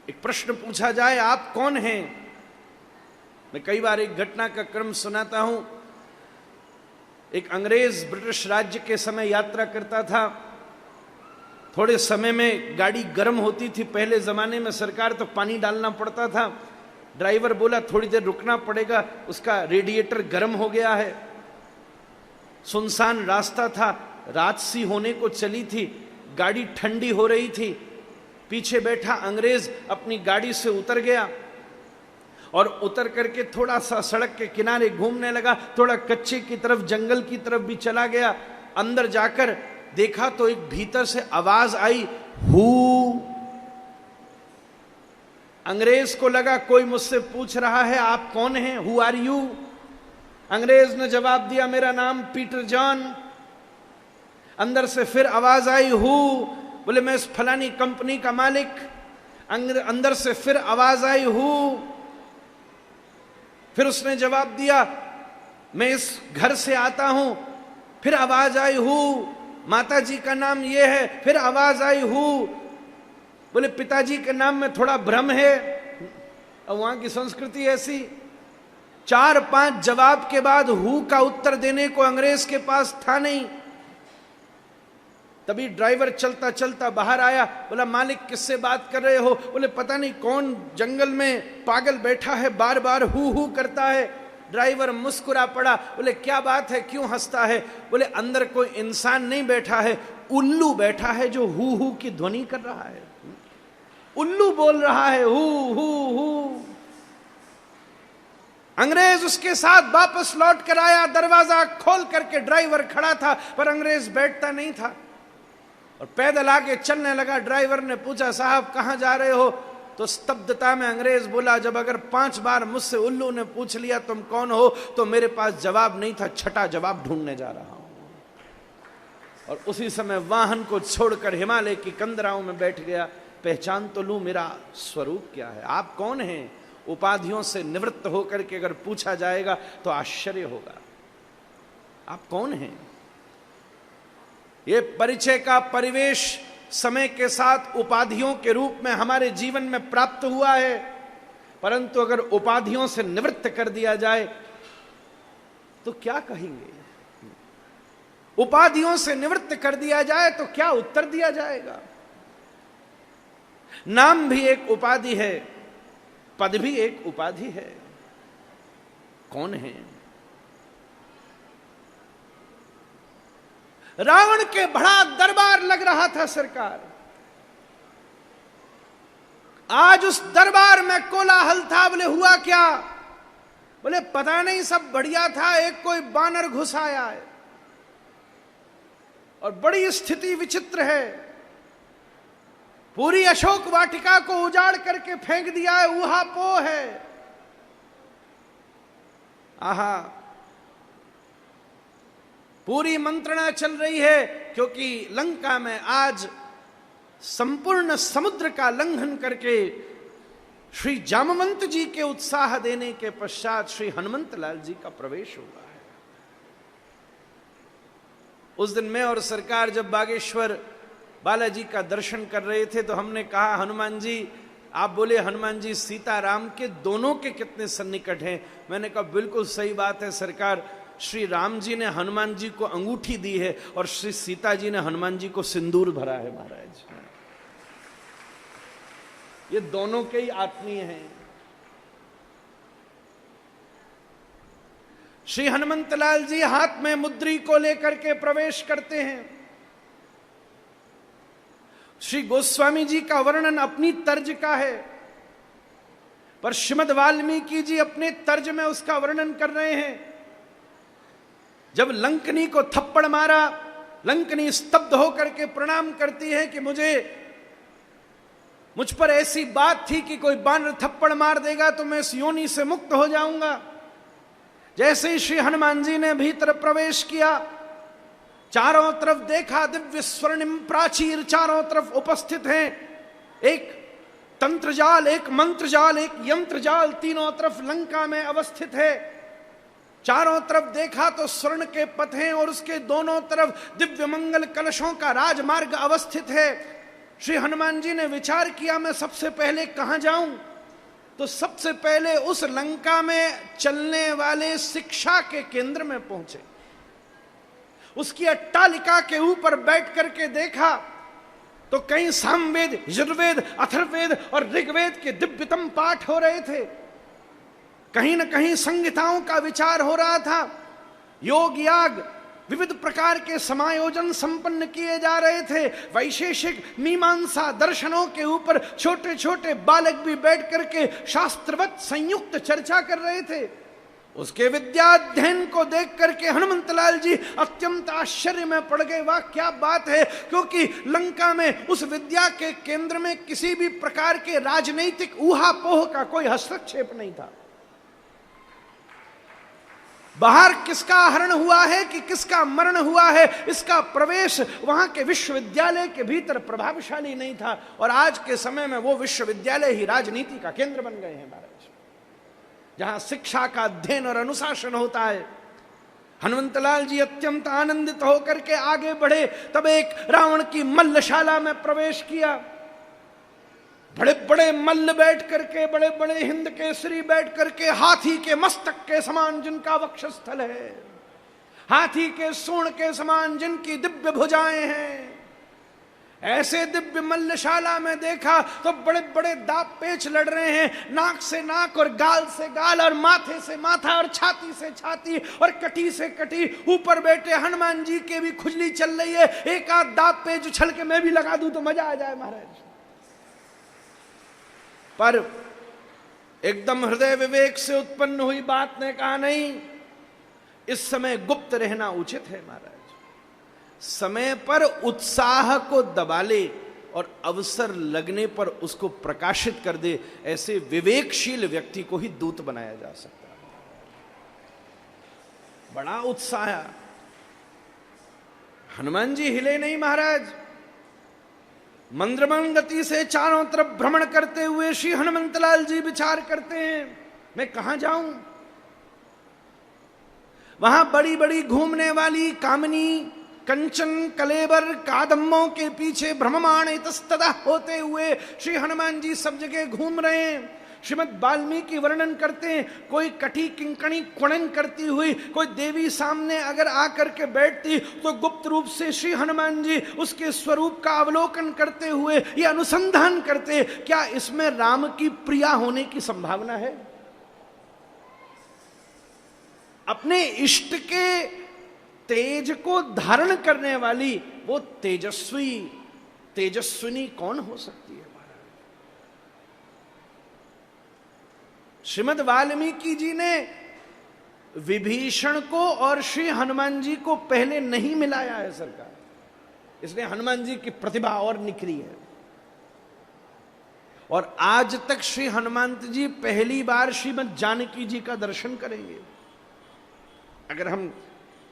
एक प्रश्न पूछा जाए, आप कौन हैं? मैं कई बार एक घटना का क्रम सुनाता हूं। एक अंग्रेज ब्रिटिश राज्य के समय यात्रा करता था। थोड़े समय में गाड़ी गर्म होती थी। पहले जमाने में सरकार तो पानी डालना पड़ता था। ड्राइवर बोला थोड़ी देर रुकना पड़ेगा, उसका रेडिएटर गर्म हो गया है। सुनसान रास्ता था, रात सी होने को चली थी, गाड़ी ठंडी हो रही थी। पीछे बैठा अंग्रेज अपनी गाड़ी से उतर गया और उतर करके थोड़ा सा सड़क के किनारे घूमने लगा। थोड़ा कच्चे की तरफ, जंगल की तरफ भी चला गया। अंदर जाकर देखा तो एक भीतर से आवाज आई, हु। अंग्रेज को लगा कोई मुझसे पूछ रहा है, आप कौन हैं, हु आर यू? अंग्रेज ने जवाब दिया, मेरा नाम पीटर जॉन। अंदर से फिर आवाज आई, हु। बोले मैं इस फलानी कंपनी का मालिक। अंदर से फिर आवाज आई, हु। फिर उसने जवाब दिया, मैं इस घर से आता हूं। फिर आवाज आई, हु। माता जी का नाम ये है। फिर आवाज आई, हु। बोले पिताजी के नाम में थोड़ा भ्रम है। और वहां की संस्कृति ऐसी, 4-5 जवाब के बाद हु का उत्तर देने को अंग्रेज के पास था नहीं। तभी ड्राइवर चलता चलता बाहर आया। बोला मालिक किससे बात कर रहे हो? बोले पता नहीं कौन जंगल में पागल बैठा है, बार बार हु हु करता है। ड्राइवर मुस्कुरा पड़ा। बोले क्या बात है, क्यों हंसता है? बोले अंदर कोई इंसान नहीं बैठा है, उल्लू बैठा है जो हु हु की ध्वनि कर रहा है। उल्लू बोल रहा है, हु हु हु। अंग्रेज उसके साथ वापस लौट कर आया। दरवाजा खोल करके ड्राइवर खड़ा था, पर अंग्रेज बैठता नहीं था और पैदल आगे चलने लगा। ड्राइवर ने पूछा, साहब कहां जा रहे हो? तो स्तब्धता में अंग्रेज बोला, जब अगर 5 बार मुझसे उल्लू ने पूछ लिया तुम कौन हो, तो मेरे पास जवाब नहीं था, छठा जवाब ढूंढने जा रहा हूं। और उसी समय वाहन को छोड़कर हिमालय की कंदराओं में बैठ गया। पहचान तो लूं, मेरा स्वरूप क्या है, आप कौन हैं? उपाधियों से निवृत्त होकर के अगर पूछा जाएगा तो आश्चर्य होगा, आप कौन हैं? ये परिचय का परिवेश समय के साथ उपाधियों के रूप में हमारे जीवन में प्राप्त हुआ है। परंतु अगर उपाधियों से निवृत्त कर दिया जाए तो क्या कहेंगे? उपाधियों से निवृत्त कर दिया जाए तो क्या उत्तर दिया जाएगा? नाम भी एक उपाधि है, पद भी एक उपाधि है। कौन है? रावण के बड़ा दरबार लग रहा था सरकार। आज उस दरबार में कोलाहल था। बोले हुआ क्या? बोले पता नहीं, सब बढ़िया था, एक कोई बानर घुस आया है और बड़ी स्थिति विचित्र है। पूरी अशोक वाटिका को उजाड़ करके फेंक दिया है, ऊहापोह है। आहा, पूरी मंत्रणा चल रही है, क्योंकि लंका में आज संपूर्ण समुद्र का लंघन करके श्री जामवंत जी के उत्साह देने के पश्चात श्री हनुमंत लाल जी का प्रवेश हुआ है। उस दिन मैं और सरकार जब बागेश्वर बालाजी का दर्शन कर रहे थे तो हमने कहा, हनुमान जी, आप बोले हनुमान जी सीता राम के दोनों के कितने सन्निकट हैं? मैंने कहा बिल्कुल सही बात है सरकार, श्री राम जी ने हनुमान जी को अंगूठी दी है और श्री सीता जी ने हनुमान जी को सिंदूर भरा है महाराज। ये दोनों के ही आत्मीय हैं। श्री हनुमंत लाल जी हाथ में मुद्री को लेकर के प्रवेश करते हैं। श्री गोस्वामी जी का वर्णन अपनी तर्ज का है, पर श्रीमद् वाल्मीकि जी अपने तर्ज में उसका वर्णन कर रहे हैं। जब लंकनी को थप्पड़ मारा, लंकनी स्तब्ध होकर के प्रणाम करती है कि मुझ पर ऐसी बात थी कि कोई बानर थप्पड़ मार देगा तो मैं इस योनि से मुक्त हो जाऊंगा। जैसे ही श्री हनुमान जी ने भीतर प्रवेश किया, चारों तरफ देखा, दिव्य स्वर्णिम प्राचीर चारों तरफ उपस्थित हैं। एक तंत्र जाल, एक मंत्र जाल, एक यंत्र जाल, तीनों तरफ लंका में अवस्थित है। चारों तरफ देखा तो स्वर्ण के पथ हैं और उसके दोनों तरफ दिव्य मंगल कलशों का राजमार्ग अवस्थित है। श्री हनुमान जी ने विचार किया मैं सबसे पहले कहां जाऊं, तो सबसे पहले उस लंका में चलने वाले शिक्षा के केंद्र में पहुंचे। उसकी अट्टालिका के ऊपर बैठ करके देखा तो कहीं सामवेद, यजुर्वेद, अथर्ववेद और ऋग्वेद के दिव्यतम पाठ हो रहे थे। कहीं न कहीं संहिताओं का विचार हो रहा था। योग याग विविध प्रकार के समायोजन संपन्न किए जा रहे थे। वैशेषिक मीमांसा दर्शनों के ऊपर छोटे छोटे बालक भी बैठ करके शास्त्रवत संयुक्त चर्चा कर रहे थे। उसके विद्याध्ययन को देख करके हनुमंतलाल जी अत्यंत आश्चर्य में पड़ गए। वाह क्या बात है, क्योंकि लंका में उस विद्या के केंद्र में किसी भी प्रकार के राजनीतिक ऊहापोह का कोई हस्तक्षेप नहीं था। बाहर किसका हरण हुआ है कि किसका मरण हुआ है, इसका प्रवेश वहां के विश्वविद्यालय के भीतर प्रभावशाली नहीं था। और आज के समय में वो विश्वविद्यालय ही राजनीति का केंद्र बन गए हैं महाराज, जहां शिक्षा का अध्ययन और अनुशासन होता है। हनुमंतलाल जी अत्यंत आनंदित होकर के आगे बढ़े। तब एक रावण की मल्लशाला में प्रवेश किया। बड़े बड़े मल्ल बैठ करके, बड़े बड़े हिंद केसरी बैठ करके, हाथी के मस्तक के समान जिनका वक्षस्थल है, हाथी के सूंड के समान जिनकी दिव्य भुजाएं हैं, ऐसे दिव्य मल्लशाला में देखा तो बड़े बड़े दांव पेच लड़ रहे हैं। नाक से नाक और गाल से गाल और माथे से माथा और छाती से छाती और कटी से कटी। ऊपर बैठे हनुमान जी के भी खुजली चल रही है। एक आध दांव पेच उछल के मैं भी लगा दूं तो मजा आ जाए महाराज। पर एकदम हृदय विवेक से उत्पन्न हुई बात ने कहा नहीं, इस समय गुप्त रहना उचित है महाराज। समय पर उत्साह को दबा ले और अवसर लगने पर उसको प्रकाशित कर दे, ऐसे विवेकशील व्यक्ति को ही दूत बनाया जा सकता है। बड़ा उत्साह, हनुमान जी हिले नहीं महाराज। मंद्रमन गति से चारों तरफ भ्रमण करते हुए श्री हनुमंतलाल जी विचार करते हैं मैं कहां जाऊं। वहां बड़ी बड़ी घूमने वाली कामिनी, कंचन, कलेबर, कादम्बों के पीछे भ्रममाण इतस्ततः होते हुए श्री हनुमान जी सब जगह घूम रहे हैं। श्रीमद् वाल्मीकि वर्णन करते हैं, कोई कटी किंकणी कुणन करती हुई कोई देवी सामने अगर आकर के बैठती तो गुप्त रूप से श्री हनुमान जी उसके स्वरूप का अवलोकन करते हुए यह अनुसंधान करते, क्या इसमें राम की प्रिया होने की संभावना है। अपने इष्ट के तेज को धारण करने वाली वो तेजस्विनी कौन हो सकती है। श्रीमद् वाल्मीकि जी ने विभीषण को और श्री हनुमान जी को पहले नहीं मिलाया है सरकार, इसलिए हनुमान जी की प्रतिभा और निखरी है। और आज तक श्री हनुमंत जी पहली बार श्रीमद् जानकी जी का दर्शन करेंगे। अगर हम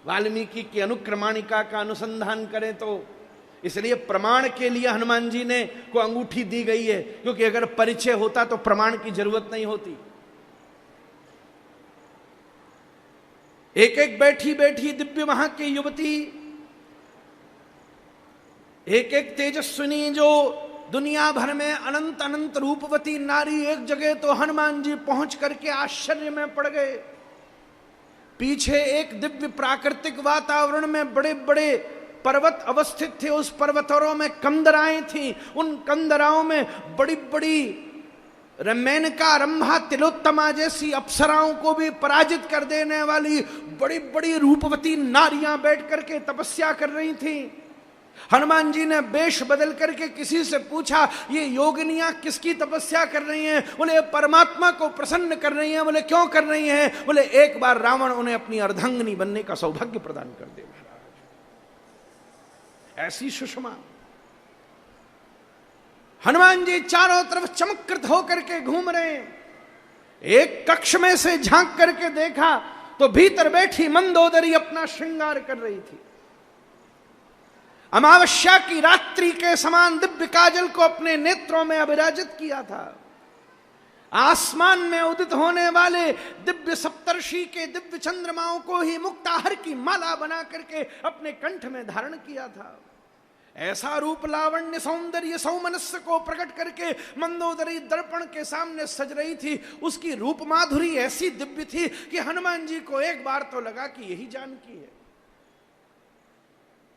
वाल्मीकि की अनुक्रमणिका का अनुसंधान करें तो इसलिए प्रमाण के लिए हनुमान जी ने को अंगूठी दी गई है, क्योंकि अगर परिचय होता तो प्रमाण की जरूरत नहीं होती। एक एक बैठी बैठी दिव्य वहां की युवती, एक एक तेजस्विनी जो दुनिया भर में अनंत अनंत रूपवती नारी, एक जगह तो हनुमान जी पहुंच करके आश्चर्य में पड़ गए। पीछे एक दिव्य प्राकृतिक वातावरण में बड़े बड़े पर्वत अवस्थित थे, उस पर्वतों में कंदराएं थीं, उन कंदराओं में बड़ी बड़ी मेनका, रंभा, तिलोत्तमा जैसी अप्सराओं को भी पराजित कर देने वाली बड़ी बड़ी रूपवती नारियां बैठ करके तपस्या कर रही थीं। हनुमान जी ने वेश बदल करके किसी से पूछा, ये योगिनियां किसकी तपस्या कर रही हैं? बोले परमात्मा को प्रसन्न कर रही हैं। बोले क्यों कर रही हैं? बोले एक बार रावण उन्हें अपनी अर्धांगिनी बनने का सौभाग्य प्रदान कर दे। ऐसी सुषमा। हनुमान जी चारों तरफ चमत्कृत होकर के घूम रहे हैं। एक कक्ष में से झांक करके देखा तो भीतर बैठी मंदोदरी अपना श्रृंगार कर रही थी। अमावस्या की रात्रि के समान दिव्य काजल को अपने नेत्रों में अभिराजित किया था। आसमान में उदित होने वाले दिव्य सप्तर्षि के दिव्य चंद्रमाओं को ही मुक्ताहर की माला बना करके अपने कंठ में धारण किया था। ऐसा रूप लावण्य सौंदर्य सौमनस्य को प्रकट करके मंदोदरी दर्पण के सामने सज रही थी। उसकी रूप माधुरी ऐसी दिव्य थी कि हनुमान जी को एक बार तो लगा कि यही जानकी है,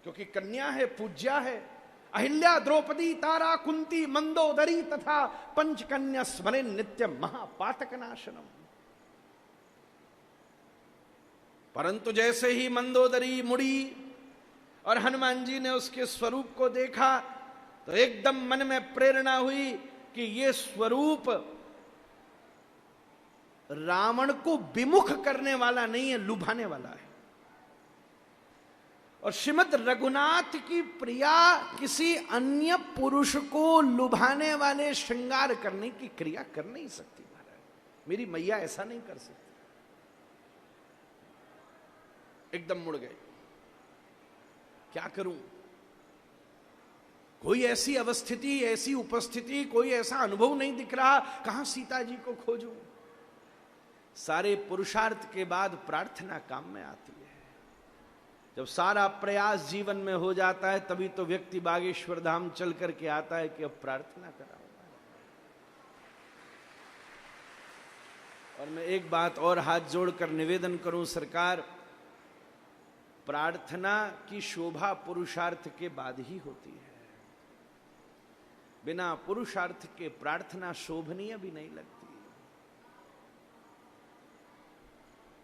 क्योंकि कन्या है, पूज्या है। अहिल्या, द्रौपदी, तारा, कुंती, मंदोदरी तथा पंचकन्या स्मरे नित्यम महापातक नाशनम। परंतु जैसे ही मंदोदरी मुड़ी और हनुमान जी ने उसके स्वरूप को देखा तो एकदम मन में प्रेरणा हुई कि ये स्वरूप रावण को विमुख करने वाला नहीं है, लुभाने वाला है। और श्रीमद रघुनाथ की प्रिया किसी अन्य पुरुष को लुभाने वाले श्रृंगार करने की क्रिया कर नहीं सकती महाराज। मेरी मैया ऐसा नहीं कर सकती। एकदम मुड़ गए, क्या करूं? कोई ऐसी अवस्थिति, ऐसी उपस्थिति, कोई ऐसा अनुभव नहीं दिख रहा, कहां सीता जी को खोजूं? सारे पुरुषार्थ के बाद प्रार्थना काम में आती है। जब सारा प्रयास जीवन में हो जाता है तभी तो व्यक्ति बागेश्वर धाम चल करके आता है कि अब प्रार्थना कराओ। और मैं एक बात और हाथ जोड़कर निवेदन करूं, सरकार, प्रार्थना की शोभा पुरुषार्थ के बाद ही होती है। बिना पुरुषार्थ के प्रार्थना शोभनीय भी नहीं लगती।